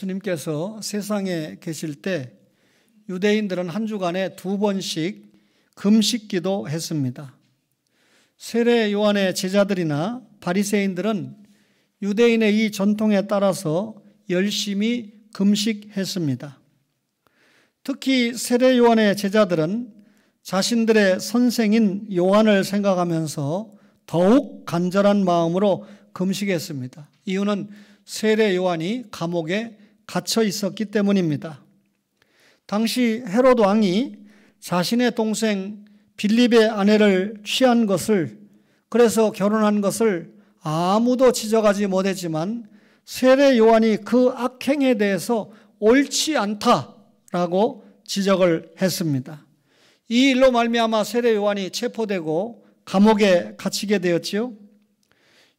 주님께서 세상에 계실 때 유대인들은 한 주간에 2번씩 금식기도 했습니다. 세례 요한의 제자들이나 바리새인들은 유대인의 이 전통에 따라서 열심히 금식했습니다. 특히 세례 요한의 제자들은 자신들의 선생인 요한을 생각하면서 더욱 간절한 마음으로 금식했습니다. 이유는 세례 요한이 감옥에 갇혀 있었기 때문입니다. 당시 헤롯 왕이 자신의 동생 빌립의 아내를 취한 것을, 그래서 결혼한 것을 아무도 지적하지 못했지만 세례 요한이 그 악행에 대해서 옳지 않다라고 지적을 했습니다. 이 일로 말미암아 세례 요한이 체포되고 감옥에 갇히게 되었지요.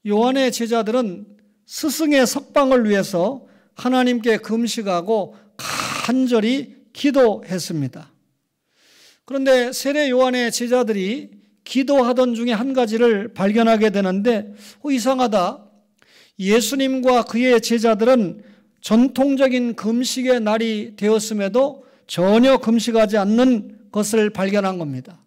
요한의 제자들은 스승의 석방을 위해서 하나님께 금식하고 간절히 기도했습니다. 그런데 세례 요한의 제자들이 기도하던 중에 한 가지를 발견하게 되는데 이상하다. 예수님과 그의 제자들은 전통적인 금식의 날이 되었음에도 전혀 금식하지 않는 것을 발견한 겁니다.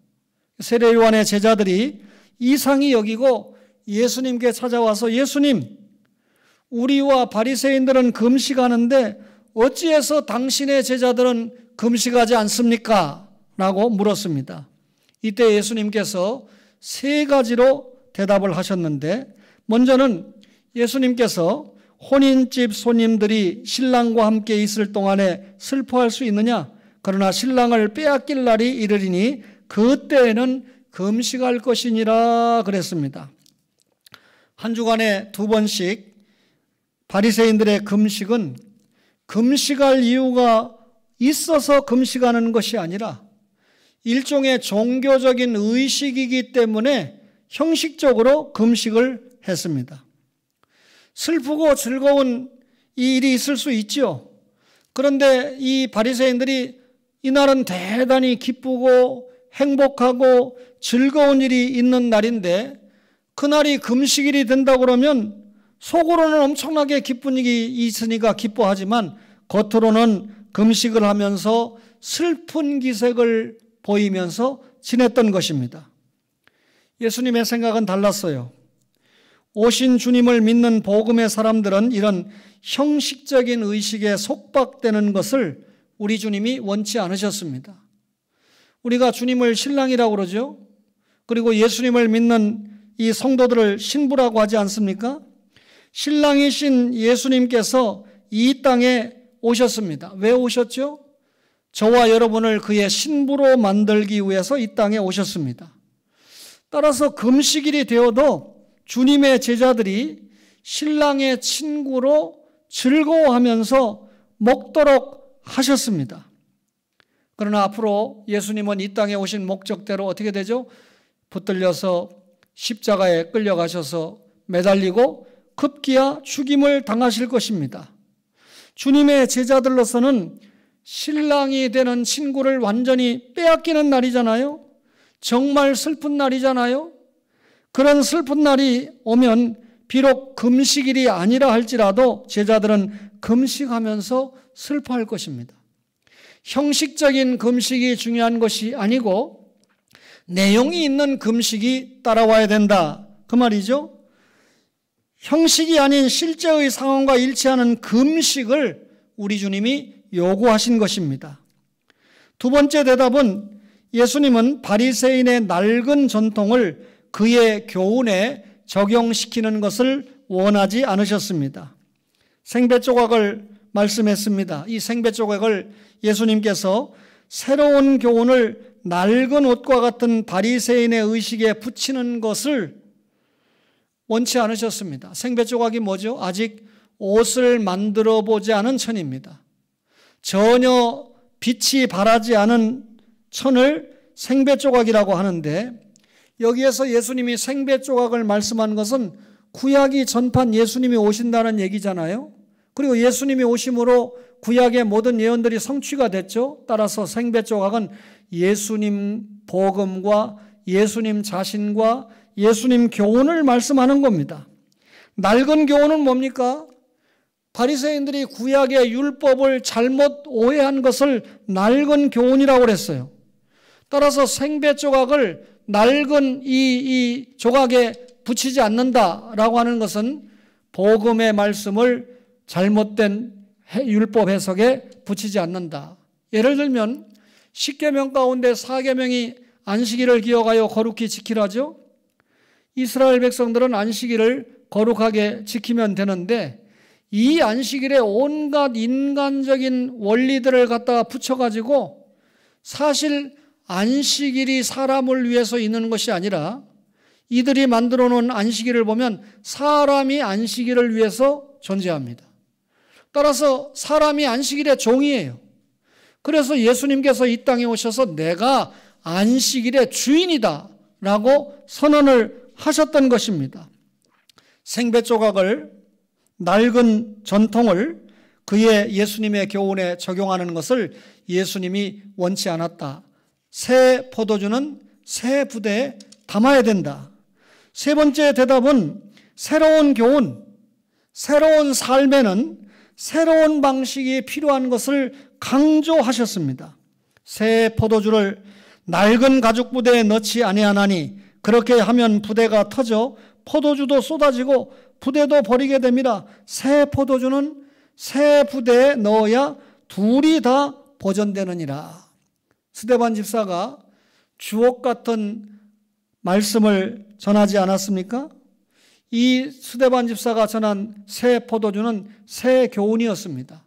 세례 요한의 제자들이 이상히 여기고 예수님께 찾아와서 예수님, 우리와 바리새인들은 금식하는데 어찌해서 당신의 제자들은 금식하지 않습니까? 라고 물었습니다. 이때 예수님께서 3가지로 대답을 하셨는데, 먼저는 예수님께서 혼인집 손님들이 신랑과 함께 있을 동안에 슬퍼할 수 있느냐? 그러나 신랑을 빼앗길 날이 이르리니 그때에는 금식할 것이니라 그랬습니다. 한 주간에 2번씩 바리새인들의 금식은 금식할 이유가 있어서 금식하는 것이 아니라 일종의 종교적인 의식이기 때문에 형식적으로 금식을 했습니다. 슬프고 즐거운 이 일이 있을 수 있죠. 그런데 이 바리새인들이 이날은 대단히 기쁘고 행복하고 즐거운 일이 있는 날인데 그날이 금식일이 된다고 그러면 속으로는 엄청나게 기쁜 일이 있으니까 기뻐하지만 겉으로는 금식을 하면서 슬픈 기색을 보이면서 지냈던 것입니다. 예수님의 생각은 달랐어요. 오신 주님을 믿는 복음의 사람들은 이런 형식적인 의식에 속박되는 것을 우리 주님이 원치 않으셨습니다. 우리가 주님을 신랑이라고 그러죠. 그리고 예수님을 믿는 이 성도들을 신부라고 하지 않습니까? 신랑이신 예수님께서 이 땅에 오셨습니다. 왜 오셨죠? 저와 여러분을 그의 신부로 만들기 위해서 이 땅에 오셨습니다. 따라서 금식일이 되어도 주님의 제자들이 신랑의 친구로 즐거워하면서 먹도록 하셨습니다. 그러나 앞으로 예수님은 이 땅에 오신 목적대로 어떻게 되죠? 붙들려서 십자가에 끌려가셔서 매달리고 급기야 죽임을 당하실 것입니다. 주님의 제자들로서는 신랑이 되는 친구를 완전히 빼앗기는 날이잖아요. 정말 슬픈 날이잖아요. 그런 슬픈 날이 오면 비록 금식일이 아니라 할지라도 제자들은 금식하면서 슬퍼할 것입니다. 형식적인 금식이 중요한 것이 아니고 내용이 있는 금식이 따라와야 된다. 그 말이죠. 형식이 아닌 실제의 상황과 일치하는 금식을 우리 주님이 요구하신 것입니다. 2번째 대답은 예수님은 바리새인의 낡은 전통을 그의 교훈에 적용시키는 것을 원하지 않으셨습니다. 생배 조각을 말씀했습니다. 이 생배 조각을 예수님께서 새로운 교훈을 낡은 옷과 같은 바리새인의 의식에 붙이는 것을 원치 않으셨습니다. 생배 조각이 뭐죠? 아직 옷을 만들어 보지 않은 천입니다. 전혀 빛이 바라지 않은 천을 생배 조각이라고 하는데 여기에서 예수님이 생배 조각을 말씀한 것은 구약이 전판 예수님이 오신다는 얘기잖아요. 그리고 예수님이 오심으로 구약의 모든 예언들이 성취가 됐죠. 따라서 생배 조각은 예수님 복음과 예수님 자신과 예수님 교훈을 말씀하는 겁니다. 낡은 교훈은 뭡니까? 바리새인들이 구약의 율법을 잘못 오해한 것을 낡은 교훈이라고 그랬어요. 따라서 생배 조각을 낡은 이 조각에 붙이지 않는다라고 하는 것은 복음의 말씀을 잘못된 율법 해석에 붙이지 않는다. 예를 들면 10계명 가운데 4계명이 안식일을 기억하여 거룩히 지키라죠. 이스라엘 백성들은 안식일을 거룩하게 지키면 되는데 이 안식일에 온갖 인간적인 원리들을 갖다가 붙여가지고 사실 안식일이 사람을 위해서 있는 것이 아니라 이들이 만들어 놓은 안식일을 보면 사람이 안식일을 위해서 존재합니다. 따라서 사람이 안식일의 종이에요. 그래서 예수님께서 이 땅에 오셔서 내가 안식일의 주인이다 라고 선언을 하셨던 것입니다. 생배 조각을, 낡은 전통을 그의 예수님의 교훈에 적용하는 것을 예수님이 원치 않았다. 새 포도주는 새 부대에 담아야 된다. 세 번째 대답은 새로운 교훈, 새로운 삶에는 새로운 방식이 필요한 것을 강조하셨습니다. 새 포도주를 낡은 가죽 부대에 넣지 아니하나니 그렇게 하면 부대가 터져 포도주도 쏟아지고 부대도 버리게 됩니다. 새 포도주는 새 부대에 넣어야 둘이 다 보존되느니라. 스데반 집사가 주옥 같은 말씀을 전하지 않았습니까? 이 스데반 집사가 전한 새 포도주는 새 교훈이었습니다.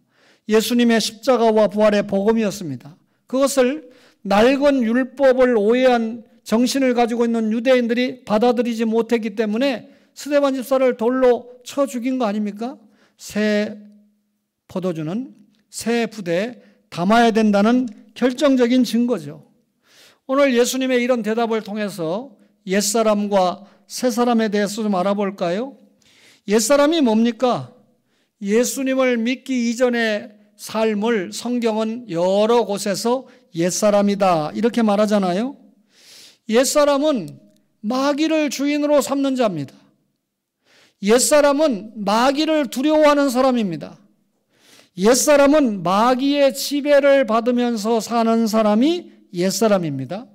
예수님의 십자가와 부활의 복음이었습니다. 그것을 낡은 율법을 오해한 정신을 가지고 있는 유대인들이 받아들이지 못했기 때문에 스데반 집사를 돌로 쳐 죽인 거 아닙니까? 새 포도주는 새 부대에 담아야 된다는 결정적인 증거죠. 오늘 예수님의 이런 대답을 통해서 옛사람과 새사람에 대해서 좀 알아볼까요? 옛사람이 뭡니까? 예수님을 믿기 이전의 삶을 성경은 여러 곳에서 옛사람이다 이렇게 말하잖아요. 옛사람은 마귀를 주인으로 삼는 자입니다. 옛사람은 마귀를 두려워하는 사람입니다. 옛사람은 마귀의 지배를 받으면서 사는 사람이 옛사람입니다.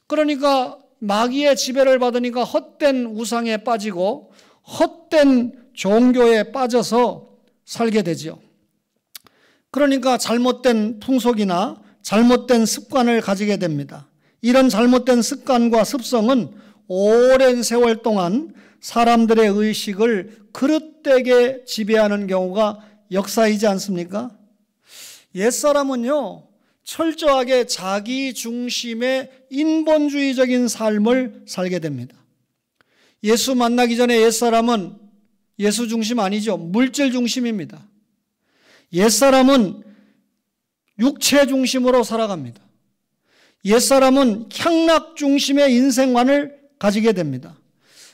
그러니까 마귀의 지배를 받으니까 헛된 우상에 빠지고 헛된 종교에 빠져서 살게 되죠. 그러니까 잘못된 풍속이나 잘못된 습관을 가지게 됩니다. 이런 잘못된 습관과 습성은 오랜 세월 동안 사람들의 의식을 그릇되게 지배하는 경우가 역사이지 않습니까? 옛사람은요, 철저하게 자기 중심의 인본주의적인 삶을 살게 됩니다. 예수 만나기 전에 옛사람은 예수 중심 아니죠. 물질 중심입니다. 옛사람은 육체 중심으로 살아갑니다. 옛사람은 향락 중심의 인생관을 가지게 됩니다.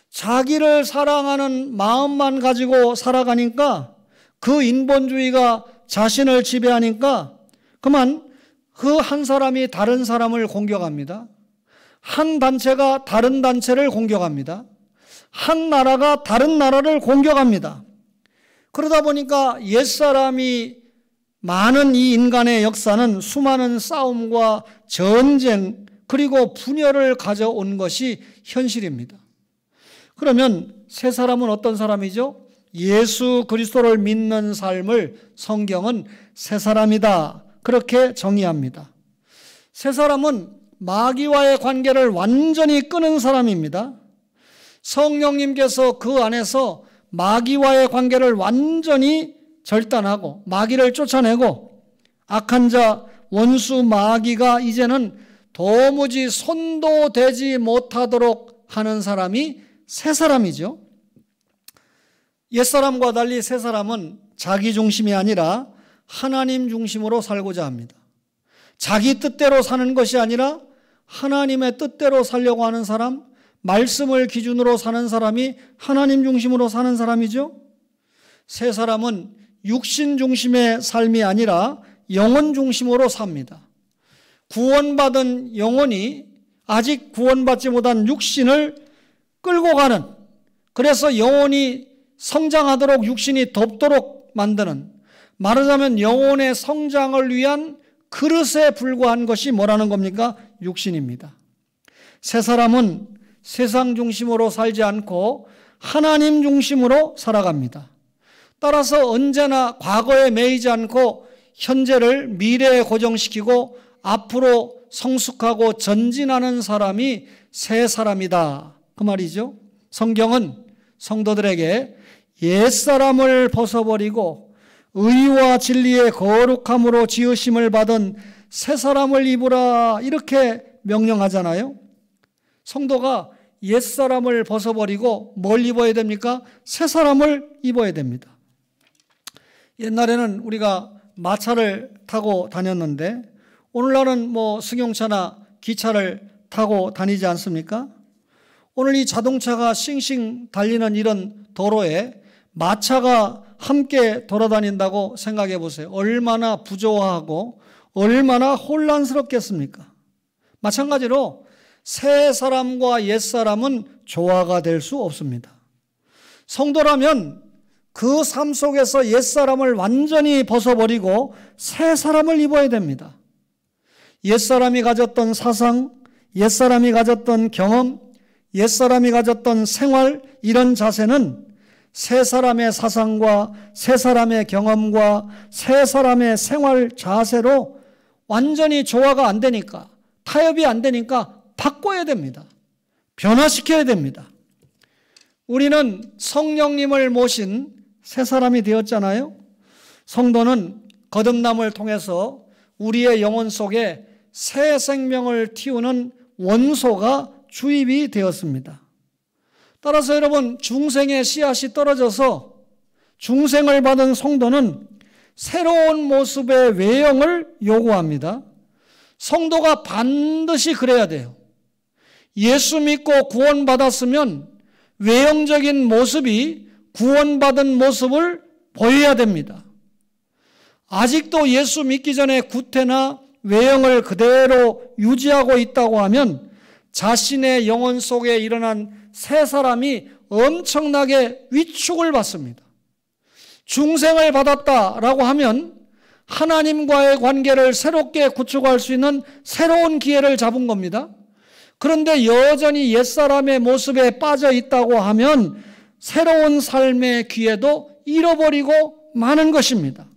자기를 사랑하는 마음만 가지고 살아가니까 그 인본주의가 자신을 지배하니까 그만 그 한 사람이 다른 사람을 공격합니다. 한 단체가 다른 단체를 공격합니다. 한 나라가 다른 나라를 공격합니다. 그러다 보니까 옛사람이 많은 이 인간의 역사는 수많은 싸움과 전쟁 그리고 분열을 가져온 것이 현실입니다. 그러면 새 사람은 어떤 사람이죠? 예수 그리스도를 믿는 삶을 성경은 새 사람이다 그렇게 정의합니다. 새 사람은 마귀와의 관계를 완전히 끊은 사람입니다. 성령님께서 그 안에서 마귀와의 관계를 완전히 절단하고 마귀를 쫓아내고 악한 자 원수 마귀가 이제는 도무지 손도 대지 못하도록 하는 사람이 새 사람이죠. 옛사람과 달리 새 사람은 자기 중심이 아니라 하나님 중심으로 살고자 합니다. 자기 뜻대로 사는 것이 아니라 하나님의 뜻대로 살려고 하는 사람, 말씀을 기준으로 사는 사람이 하나님 중심으로 사는 사람이죠. 새 사람은 육신 중심의 삶이 아니라 영혼 중심으로 삽니다. 구원받은 영혼이 아직 구원받지 못한 육신을 끌고 가는, 그래서 영혼이 성장하도록 육신이 덮도록 만드는, 말하자면 영혼의 성장을 위한 그릇에 불과한 것이 뭐라는 겁니까? 육신입니다. 새 사람은 세상 중심으로 살지 않고 하나님 중심으로 살아갑니다. 따라서 언제나 과거에 매이지 않고 현재를 미래에 고정시키고 앞으로 성숙하고 전진하는 사람이 새 사람이다, 그 말이죠. 성경은 성도들에게 옛사람을 벗어버리고 의와 진리의 거룩함으로 지으심을 받은 새 사람을 입으라, 이렇게 명령하잖아요. 성도가 옛사람을 벗어버리고 뭘 입어야 됩니까? 새 사람을 입어야 됩니다. 옛날에는 우리가 마차를 타고 다녔는데 오늘날은 승용차나 기차를 타고 다니지 않습니까? 오늘 이 자동차가 싱싱 달리는 이런 도로에 마차가 함께 돌아다닌다고 생각해 보세요. 얼마나 부조화하고 얼마나 혼란스럽겠습니까? 마찬가지로 새 사람과 옛 사람은 조화가 될 수 없습니다. 성도라면 그 삶 속에서 옛 사람을 완전히 벗어버리고 새 사람을 입어야 됩니다. 옛 사람이 가졌던 사상, 옛 사람이 가졌던 경험, 옛 사람이 가졌던 생활, 이런 자세는 새 사람의 사상과 새 사람의 경험과 새 사람의 생활 자세로 완전히 조화가 안 되니까, 타협이 안 되니까 바꿔야 됩니다. 변화시켜야 됩니다. 우리는 성령님을 모신 새 사람이 되었잖아요. 성도는 거듭남을 통해서 우리의 영혼 속에 새 생명을 틔우는 원소가 주입이 되었습니다. 따라서 여러분, 중생의 씨앗이 떨어져서 중생을 받은 성도는 새로운 모습의 외형을 요구합니다. 성도가 반드시 그래야 돼요. 예수 믿고 구원받았으면 외형적인 모습이 구원받은 모습을 보여야 됩니다. 아직도 예수 믿기 전에 구태나 외형을 그대로 유지하고 있다고 하면 자신의 영혼 속에 일어난 새 사람이 엄청나게 위축을 받습니다. 중생을 받았다라고 하면 하나님과의 관계를 새롭게 구축할 수 있는 새로운 기회를 잡은 겁니다. 그런데 여전히 옛사람의 모습에 빠져 있다고 하면 새로운 삶의 기회도 잃어버리고 마는 것입니다.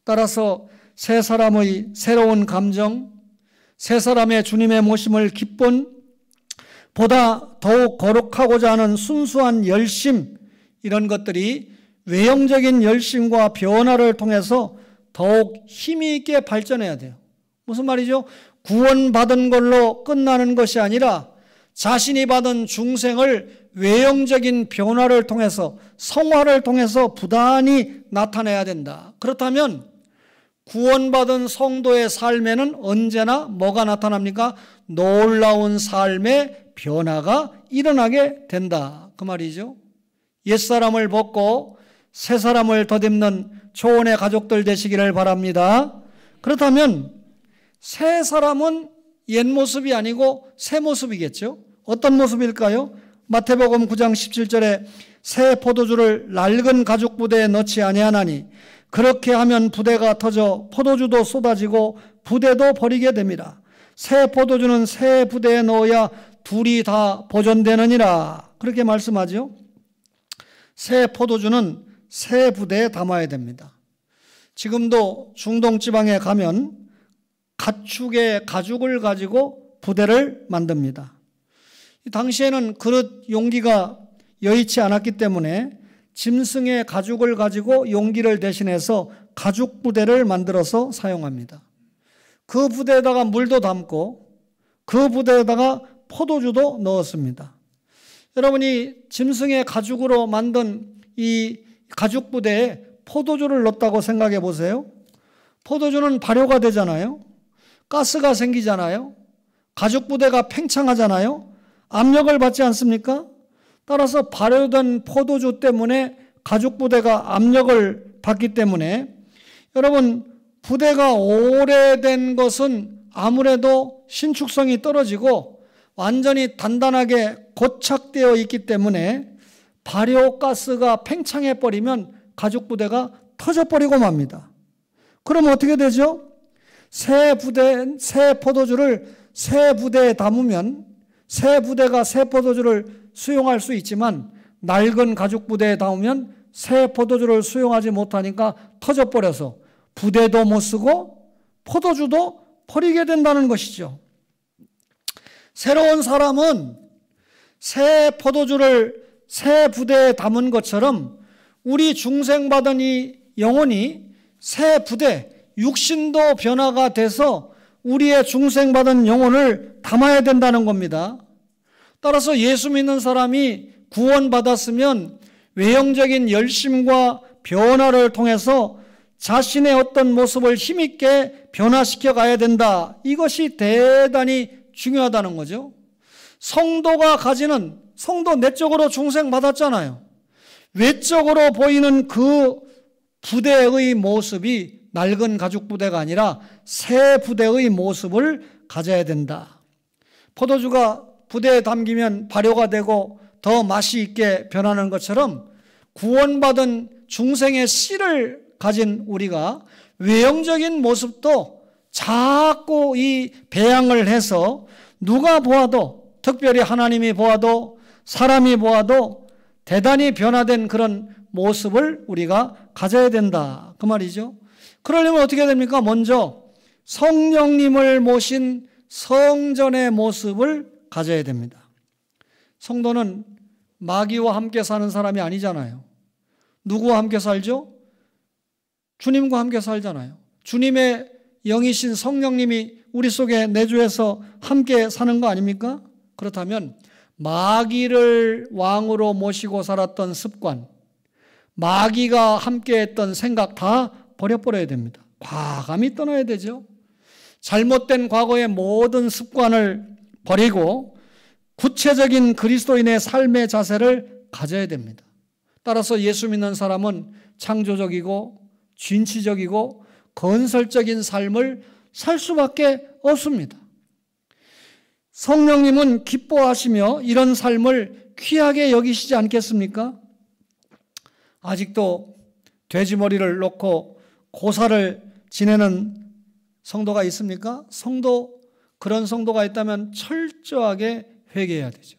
따라서 새 사람의 새로운 감정, 새 사람의 주님의 모심을 기쁜, 보다 더욱 거룩하고자 하는 순수한 열심, 이런 것들이 외형적인 열심과 변화를 통해서 더욱 힘이 있게 발전해야 돼요. 무슨 말이죠? 구원받은 걸로 끝나는 것이 아니라 자신이 받은 중생을 외형적인 변화를 통해서, 성화를 통해서 부단히 나타내야 된다. 그렇다면 구원받은 성도의 삶에는 언제나 뭐가 나타납니까? 놀라운 삶의 변화가 일어나게 된다, 그 말이죠. 옛사람을 벗고 새 사람을 덧입는 초원의 가족들 되시기를 바랍니다. 그렇다면 새 사람은 옛 모습이 아니고 새 모습이겠죠. 어떤 모습일까요? 마태복음 9장 17절에 새 포도주를 낡은 가죽 부대에 넣지 아니하나니 그렇게 하면 부대가 터져 포도주도 쏟아지고 부대도 버리게 됩니다. 새 포도주는 새 부대에 넣어야 둘이 다 보존되느니라, 그렇게 말씀하죠. 새 포도주는 새 부대에 담아야 됩니다. 지금도 중동 지방에 가면 가축의 가죽을 가지고 부대를 만듭니다. 당시에는 그릇 용기가 여의치 않았기 때문에 짐승의 가죽을 가지고 용기를 대신해서 가죽 부대를 만들어서 사용합니다. 그 부대에다가 물도 담고 그 부대에다가 포도주도 넣었습니다. 여러분이 짐승의 가죽으로 만든 이 가죽 부대에 포도주를 넣었다고 생각해 보세요. 포도주는 발효가 되잖아요. 가스가 생기잖아요. 가죽 부대가 팽창하잖아요. 압력을 받지 않습니까? 따라서 발효된 포도주 때문에 가죽 부대가 압력을 받기 때문에 여러분, 부대가 오래된 것은 아무래도 신축성이 떨어지고 완전히 단단하게 고착되어 있기 때문에 발효가스가 팽창해버리면 가죽 부대가 터져버리고 맙니다. 그러면 어떻게 되죠? 새 포도주를 새 부대에 담으면 새 부대가 새 포도주를 수용할 수 있지만 낡은 가죽 부대에 담으면 새 포도주를 수용하지 못하니까 터져버려서 부대도 못 쓰고 포도주도 버리게 된다는 것이죠. 새로운 사람은 새 포도주를 새 부대에 담은 것처럼 우리 중생받은 이 영혼이 새 부대, 육신도 변화가 돼서 우리의 중생받은 영혼을 담아야 된다는 겁니다. 따라서 예수 믿는 사람이 구원받았으면 외형적인 열심과 변화를 통해서 자신의 어떤 모습을 힘있게 변화시켜 가야 된다. 이것이 대단히 중요하다는 거죠. 성도가 가지는, 성도 내적으로 중생받았잖아요. 외적으로 보이는 그 부대의 모습이 낡은 가죽 부대가 아니라 새 부대의 모습을 가져야 된다. 포도주가 부대에 담기면 발효가 되고 더 맛이 있게 변하는 것처럼 구원받은 중생의 씨를 가진 우리가 외형적인 모습도 자꾸 이 배양을 해서 누가 보아도, 특별히 하나님이 보아도 사람이 보아도 대단히 변화된 그런 모습을 우리가 가져야 된다. 그 말이죠. 그러려면 어떻게 됩니까? 먼저 성령님을 모신 성전의 모습을 가져야 됩니다. 성도는 마귀와 함께 사는 사람이 아니잖아요. 누구와 함께 살죠? 주님과 함께 살잖아요. 주님의 영이신 성령님이 우리 속에 내주해서 함께 사는 거 아닙니까? 그렇다면 마귀를 왕으로 모시고 살았던 습관, 마귀가 함께했던 생각 다 버려버려야 됩니다. 과감히 떠나야 되죠. 잘못된 과거의 모든 습관을 버리고 구체적인 그리스도인의 삶의 자세를 가져야 됩니다. 따라서 예수 믿는 사람은 창조적이고 진취적이고 건설적인 삶을 살 수밖에 없습니다. 성령님은 기뻐하시며 이런 삶을 귀하게 여기시지 않겠습니까? 아직도 돼지머리를 놓고 고사를 지내는 성도가 있습니까? 그런 성도가 있다면 철저하게 회개해야 되죠.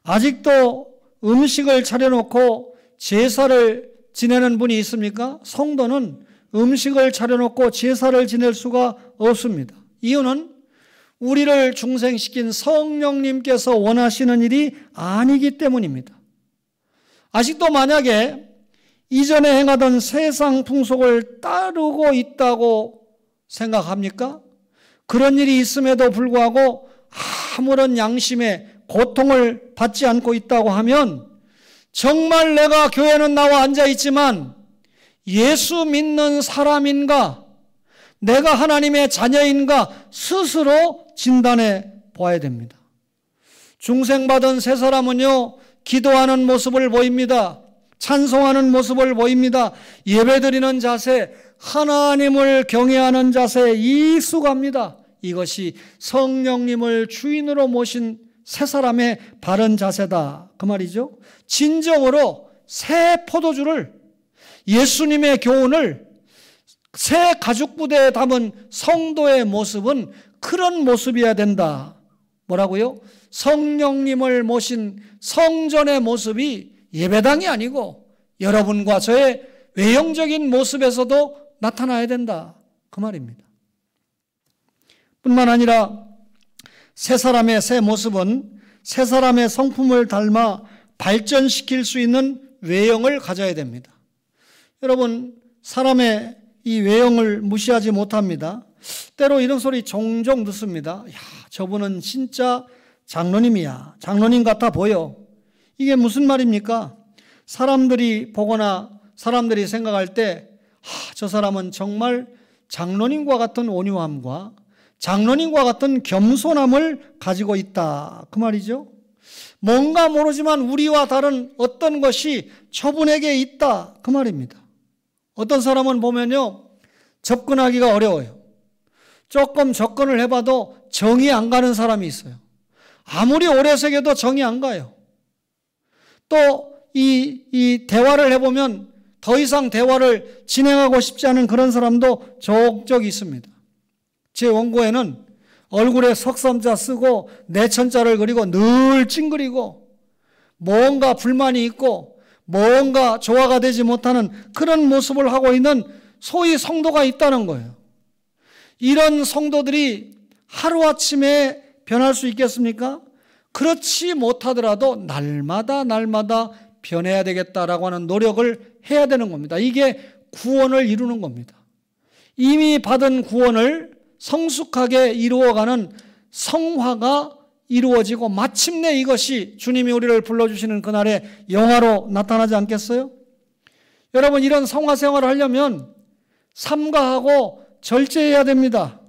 아직도 음식을 차려놓고 제사를 지내는 분이 있습니까? 성도는 음식을 차려놓고 제사를 지낼 수가 없습니다. 이유는 우리를 중생시킨 성령님께서 원하시는 일이 아니기 때문입니다. 아직도 만약에 이전에 행하던 세상 풍속을 따르고 있다고 생각합니까? 그런 일이 있음에도 불구하고 아무런 양심의 고통을 받지 않고 있다고 하면 정말 내가 교회는 나와 앉아 있지만 예수 믿는 사람인가, 내가 하나님의 자녀인가 스스로 진단해 보아야 됩니다. 중생받은 새 사람은요, 기도하는 모습을 보입니다. 찬송하는 모습을 보입니다. 예배드리는 자세, 하나님을 경외하는 자세에 익숙합니다. 이것이 성령님을 주인으로 모신 새 사람의 바른 자세다. 그 말이죠. 진정으로 새 포도주를, 예수님의 교훈을 새 가죽 부대에 담은 성도의 모습은 그런 모습이어야 된다. 뭐라고요? 성령님을 모신 성전의 모습이 예배당이 아니고 여러분과 저의 외형적인 모습에서도 나타나야 된다. 그 말입니다. 뿐만 아니라 새 사람의 새 모습은 새 사람의 성품을 닮아 발전시킬 수 있는 외형을 가져야 됩니다. 여러분, 사람의 이 외형을 무시하지 못합니다. 때로 이런 소리 종종 듣습니다. 야, 저분은 진짜 장로님이야. 장로님 같아 보여. 이게 무슨 말입니까? 사람들이 보거나 사람들이 생각할 때 저 사람은 정말 장로님과 같은 온유함과 장로님과 같은 겸손함을 가지고 있다. 그 말이죠. 뭔가 모르지만 우리와 다른 어떤 것이 저분에게 있다. 그 말입니다. 어떤 사람은 보면요, 접근하기가 어려워요. 조금 접근을 해봐도 정이 안 가는 사람이 있어요. 아무리 오래 새겨도 정이 안 가요. 또 이 대화를 해보면 더 이상 대화를 진행하고 싶지 않은 그런 사람도 족적 있습니다. 제 원고에는 얼굴에 석삼자 쓰고 내천자를 그리고 늘 찡그리고 뭔가 불만이 있고 뭔가 조화가 되지 못하는 그런 모습을 하고 있는 소위 성도가 있다는 거예요. 이런 성도들이 하루아침에 변할 수 있겠습니까? 그렇지 못하더라도 날마다 변해야 되겠다라고 하는 노력을 해야 되는 겁니다. 이게 구원을 이루는 겁니다. 이미 받은 구원을 성숙하게 이루어가는 성화가 이루어지고 마침내 이것이 주님이 우리를 불러주시는 그날의 영화로 나타나지 않겠어요? 여러분, 이런 성화 생활을 하려면 삼가하고 절제해야 됩니다.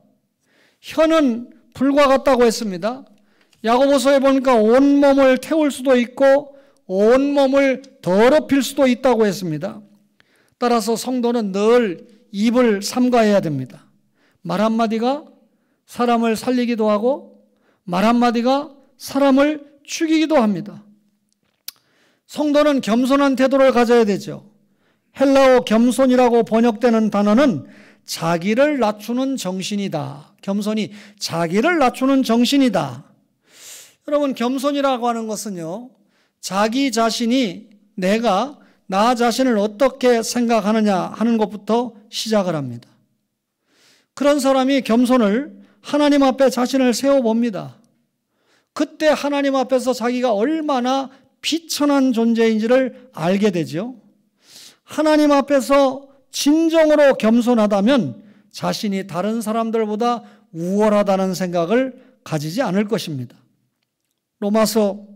혀는 불과 같다고 했습니다. 야고보서에 보니까 온몸을 태울 수도 있고 온몸을 더럽힐 수도 있다고 했습니다. 따라서 성도는 늘 입을 삼가해야 됩니다. 말 한마디가 사람을 살리기도 하고 말 한마디가 사람을 죽이기도 합니다. 성도는 겸손한 태도를 가져야 되죠. 헬라어 겸손이라고 번역되는 단어는 자기를 낮추는 정신이다. 겸손이 자기를 낮추는 정신이다. 여러분, 겸손이라고 하는 것은요, 자기 자신이 내가 나 자신을 어떻게 생각하느냐 하는 것부터 시작을 합니다. 그런 사람이 겸손을 하나님 앞에 자신을 세워봅니다. 그때 하나님 앞에서 자기가 얼마나 비천한 존재인지를 알게 되죠. 하나님 앞에서 진정으로 겸손하다면 자신이 다른 사람들보다 우월하다는 생각을 가지지 않을 것입니다. 로마서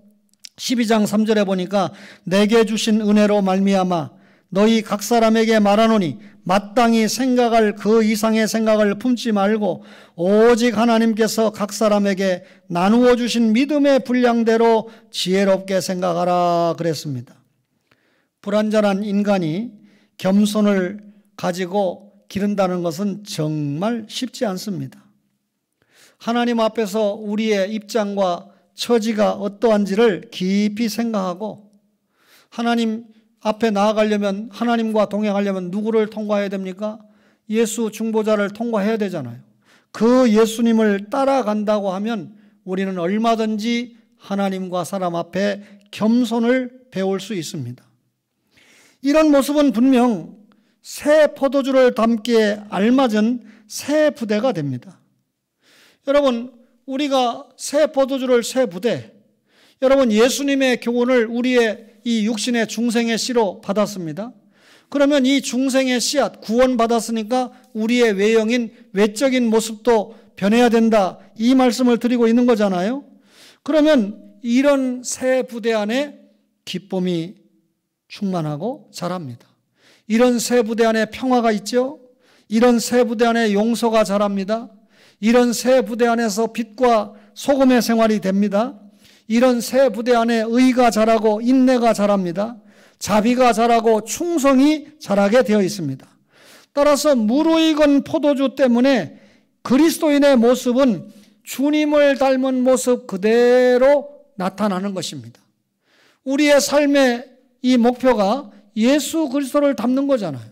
12장 3절에 보니까 내게 주신 은혜로 말미암아 너희 각 사람에게 말하노니 마땅히 생각할 그 이상의 생각을 품지 말고 오직 하나님께서 각 사람에게 나누어 주신 믿음의 분량대로 지혜롭게 생각하라 그랬습니다. 불완전한 인간이 겸손을 가지고 기른다는 것은 정말 쉽지 않습니다. 하나님 앞에서 우리의 입장과 처지가 어떠한지를 깊이 생각하고 하나님 앞에 나아가려면, 하나님과 동행하려면 누구를 통과해야 됩니까? 예수 중보자를 통과해야 되잖아요. 그 예수님을 따라간다고 하면 우리는 얼마든지 하나님과 사람 앞에 겸손을 배울 수 있습니다. 이런 모습은 분명 새 포도주를 담기에 알맞은 새 부대가 됩니다. 여러분, 우리가 새 포도주를 새 부대, 여러분 예수님의 교훈을 우리의 이 육신의 중생의 씨로 받았습니다. 그러면 이 중생의 씨앗, 구원받았으니까 우리의 외형인 외적인 모습도 변해야 된다, 이 말씀을 드리고 있는 거잖아요. 그러면 이런 새 부대 안에 기쁨이 충만하고 자랍니다. 이런 새 부대 안에 평화가 있죠. 이런 새 부대 안에 용서가 자랍니다. 이런 새 부대 안에서 빛과 소금의 생활이 됩니다. 이런 새 부대 안에 의가 자라고 인내가 자랍니다. 자비가 자라고 충성이 자라게 되어 있습니다. 따라서 무르익은 포도주 때문에 그리스도인의 모습은 주님을 닮은 모습 그대로 나타나는 것입니다. 우리의 삶의 이 목표가 예수 그리스도를 닮는 거잖아요.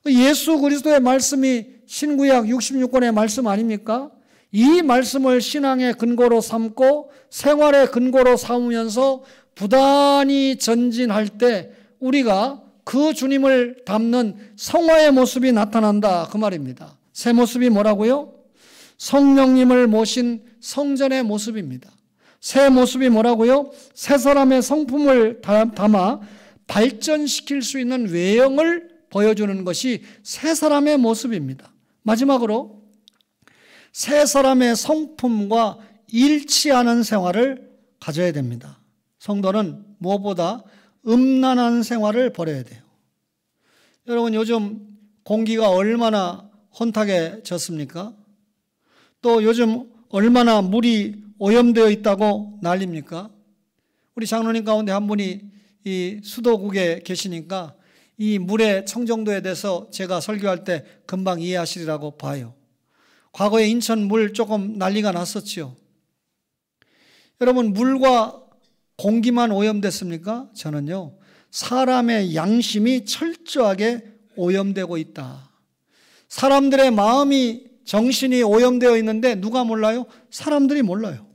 예수 그리스도의 말씀이 신구약 66권의 말씀 아닙니까? 이 말씀을 신앙의 근거로 삼고 생활의 근거로 삼으면서 부단히 전진할 때 우리가 그 주님을 닮는 성화의 모습이 나타난다, 그 말입니다. 새 모습이 뭐라고요? 성령님을 모신 성전의 모습입니다. 새 모습이 뭐라고요? 새 사람의 성품을 담아 발전시킬 수 있는 외형을 보여주는 것이 새 사람의 모습입니다. 마지막으로 새 사람의 성품과 일치하는 생활을 가져야 됩니다. 성도는 무엇보다 음란한 생활을 버려야 돼요. 여러분, 요즘 공기가 얼마나 혼탁해졌습니까? 또 요즘 얼마나 물이 오염되어 있다고 난립니까? 우리 장로님 가운데 한 분이 이 수도국에 계시니까 이 물의 청정도에 대해서 제가 설교할 때 금방 이해하시리라고 봐요. 과거에 인천 물 조금 난리가 났었지요. 여러분, 물과 공기만 오염됐습니까? 저는요, 사람의 양심이 철저하게 오염되고 있다. 사람들의 마음이 정신이 오염되어 있는데 누가 몰라요? 사람들이 몰라요.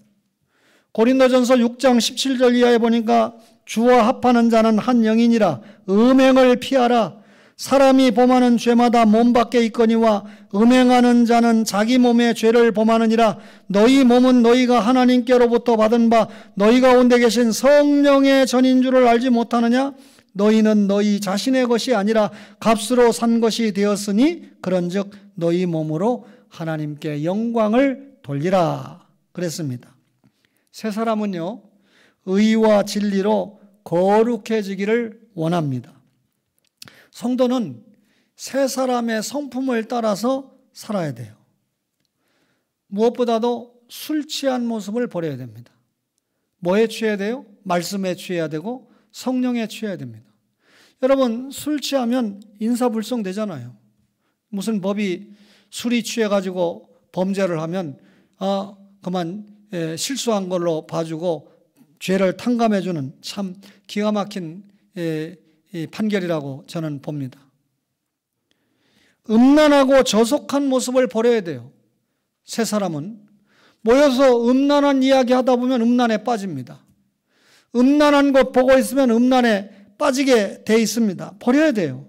고린도전서 6장 17절 이하에 보니까 주와 합하는 자는 한 영이니라. 음행을 피하라. 사람이 범하는 죄마다 몸 밖에 있거니와 음행하는 자는 자기 몸의 죄를 범하느니라. 너희 몸은 너희가 하나님께로부터 받은 바 너희 가운데 계신 성령의 전인 줄을 알지 못하느냐? 너희는 너희 자신의 것이 아니라 값으로 산 것이 되었으니 그런즉 너희 몸으로 하나님께 영광을 돌리라 그랬습니다. 새 사람은요, 의와 진리로 거룩해지기를 원합니다. 성도는 새 사람의 성품을 따라서 살아야 돼요. 무엇보다도 술 취한 모습을 버려야 됩니다. 뭐에 취해야 돼요? 말씀에 취해야 되고 성령에 취해야 됩니다. 여러분, 술 취하면 인사불성 되잖아요. 무슨 법이 술이 취해가지고 범죄를 하면 그만 실수한 걸로 봐주고 죄를 탕감해주는 참 기가 막힌 판결이라고 저는 봅니다. 음란하고 저속한 모습을 버려야 돼요. 새 사람은 모여서 음란한 이야기 하다 보면 음란에 빠집니다. 음란한 것 보고 있으면 음란에 빠지게 돼 있습니다. 버려야 돼요.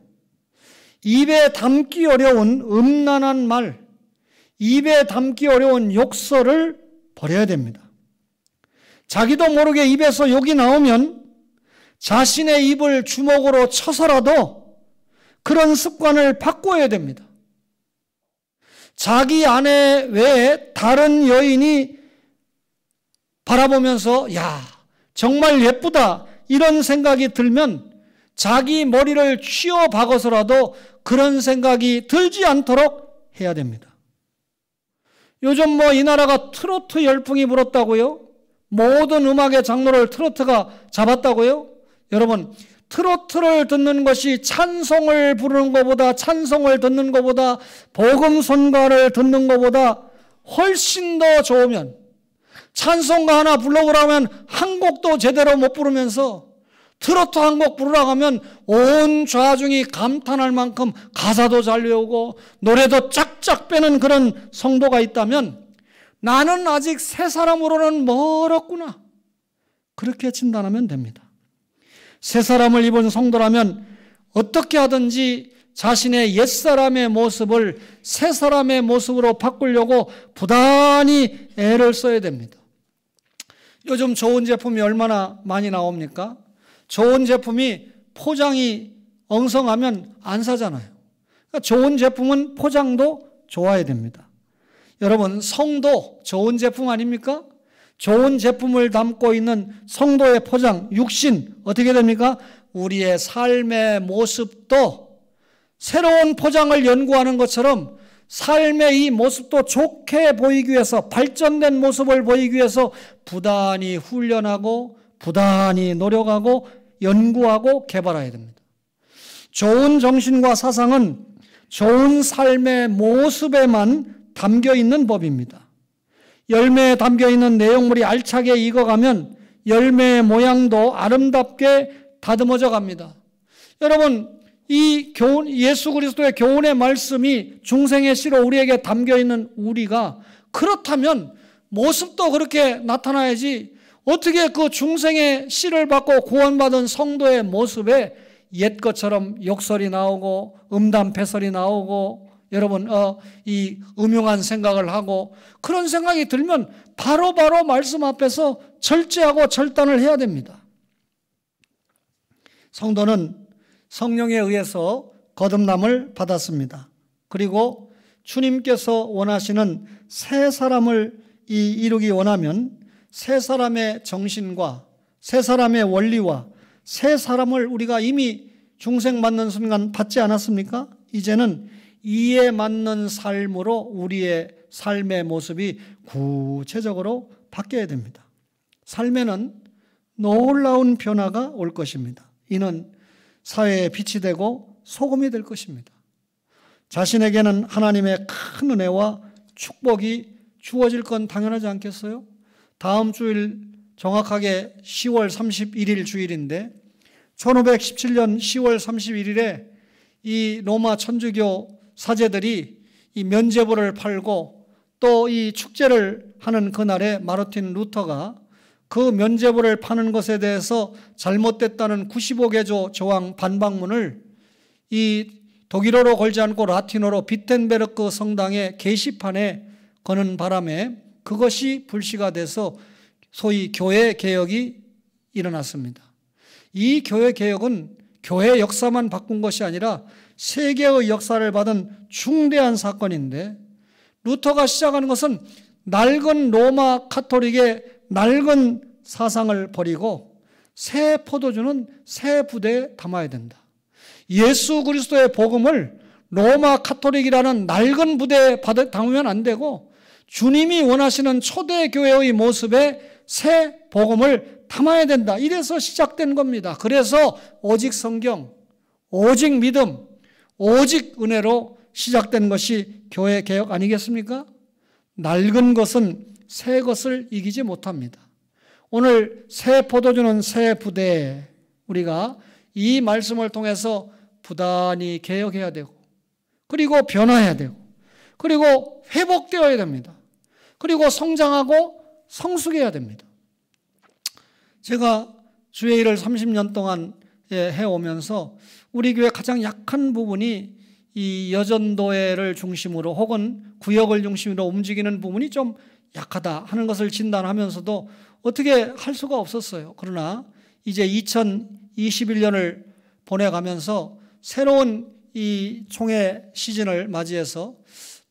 입에 담기 어려운 음란한 말, 입에 담기 어려운 욕설을 버려야 됩니다. 자기도 모르게 입에서 욕이 나오면 자신의 입을 주먹으로 쳐서라도 그런 습관을 바꿔야 됩니다. 자기 아내 외에 다른 여인이 바라보면서 야, 정말 예쁘다 이런 생각이 들면 자기 머리를 쥐어 박아서라도 그런 생각이 들지 않도록 해야 됩니다. 요즘 이 나라가 트로트 열풍이 불었다고요? 모든 음악의 장르를 트로트가 잡았다고요? 여러분, 트로트를 듣는 것이 찬송을 부르는 것보다, 찬송을 듣는 것보다, 복음 선가를 듣는 것보다 훨씬 더 좋으면, 찬송가 하나 불러보라면 한 곡도 제대로 못 부르면서 트로트 한 곡 부르라고 하면 온 좌중이 감탄할 만큼 가사도 잘 외우고 노래도 쫙쫙 빼는 그런 성도가 있다면 나는 아직 새 사람으로는 멀었구나. 그렇게 진단하면 됩니다. 새 사람을 입은 성도라면 어떻게 하든지 자신의 옛사람의 모습을 새 사람의 모습으로 바꾸려고 부단히 애를 써야 됩니다. 요즘 좋은 제품이 얼마나 많이 나옵니까? 좋은 제품이 포장이 엉성하면 안 사잖아요. 그러니까 좋은 제품은 포장도 좋아야 됩니다. 여러분, 성도 좋은 제품 아닙니까? 좋은 제품을 담고 있는 성도의 포장, 육신 어떻게 됩니까? 우리의 삶의 모습도 새로운 포장을 연구하는 것처럼 삶의 이 모습도 좋게 보이기 위해서, 발전된 모습을 보이기 위해서 부단히 훈련하고 부단히 노력하고 연구하고 개발해야 됩니다. 좋은 정신과 사상은 좋은 삶의 모습에만 담겨 있는 법입니다. 열매에 담겨 있는 내용물이 알차게 익어가면 열매의 모양도 아름답게 다듬어져 갑니다. 여러분, 이 교훈, 예수 그리스도의 교훈의 말씀이 중생의 씨로 우리에게 담겨 있는 우리가 그렇다면 모습도 그렇게 나타나야지 어떻게 그 중생의 씨를 받고 구원받은 성도의 모습에 옛 것처럼 욕설이 나오고 음담패설이 나오고 여러분 이 음흉한 생각을 하고 그런 생각이 들면 바로바로 말씀 앞에서 절제하고 절단을 해야 됩니다. 성도는 성령에 의해서 거듭남을 받았습니다. 그리고 주님께서 원하시는 새 사람을 이루기 원하면 새 사람의 정신과 새 사람의 원리와 새 사람을 우리가 이미 중생 맞는 순간 받지 않았습니까? 이제는 이에 맞는 삶으로 우리의 삶의 모습이 구체적으로 바뀌어야 됩니다. 삶에는 놀라운 변화가 올 것입니다. 이는 사회의 빛이 되고 소금이 될 것입니다. 자신에게는 하나님의 큰 은혜와 축복이 주어질 건 당연하지 않겠어요? 다음 주일 정확하게 10월 31일 주일인데 1517년 10월 31일에 이 로마 천주교 사제들이 이 면죄부를 팔고 또 이 축제를 하는 그날에 마르틴 루터가 그 면죄부를 파는 것에 대해서 잘못됐다는 95개조 조항 반박문을 이 독일어로 걸지 않고 라틴어로 비텐베르크 성당의 게시판에 거는 바람에 그것이 불씨가 돼서 소위 교회 개혁이 일어났습니다. 이 교회 개혁은 교회 역사만 바꾼 것이 아니라 세계의 역사를 받은 중대한 사건인데, 루터가 시작하는 것은 낡은 로마 카톨릭의 낡은 사상을 버리고 새 포도주는 새 부대에 담아야 된다. 예수 그리스도의 복음을 로마 카톨릭이라는 낡은 부대에 담으면 안 되고 주님이 원하시는 초대교회의 모습에 새 복음을 담아야 된다. 이래서 시작된 겁니다. 그래서 오직 성경, 오직 믿음, 오직 은혜로 시작된 것이 교회 개혁 아니겠습니까? 낡은 것은 새 것을 이기지 못합니다. 오늘 새 포도주는 새 부대, 우리가 이 말씀을 통해서 부단히 개혁해야 되고, 그리고 변화해야 되고, 그리고 회복되어야 됩니다. 그리고 성장하고 성숙해야 됩니다. 제가 주의 일을 30년 동안 해오면서 우리 교회 가장 약한 부분이 이 여전도회를 중심으로 혹은 구역을 중심으로 움직이는 부분이 좀 약하다 하는 것을 진단하면서도 어떻게 할 수가 없었어요. 그러나 이제 2021년을 보내가면서 새로운 이 총회 시즌을 맞이해서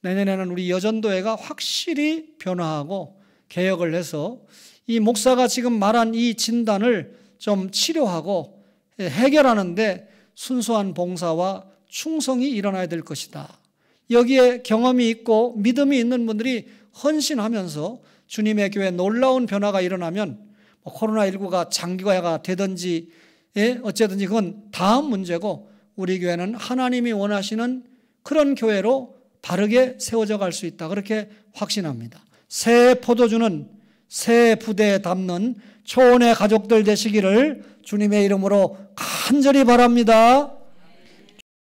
내년에는 우리 여전도회가 확실히 변화하고 개혁을 해서 이 목사가 지금 말한 이 진단을 좀 치료하고 해결하는데 순수한 봉사와 충성이 일어나야 될 것이다. 여기에 경험이 있고 믿음이 있는 분들이 헌신하면서 주님의 교회에 놀라운 변화가 일어나면 코로나19가 장기화가 되든지 어쨌든지 그건 다음 문제고, 우리 교회는 하나님이 원하시는 그런 교회로 바르게 세워져 갈 수 있다. 그렇게 확신합니다. 새 포도주는 새 부대에 담는 초원의 가족들 되시기를 주님의 이름으로 간절히 바랍니다.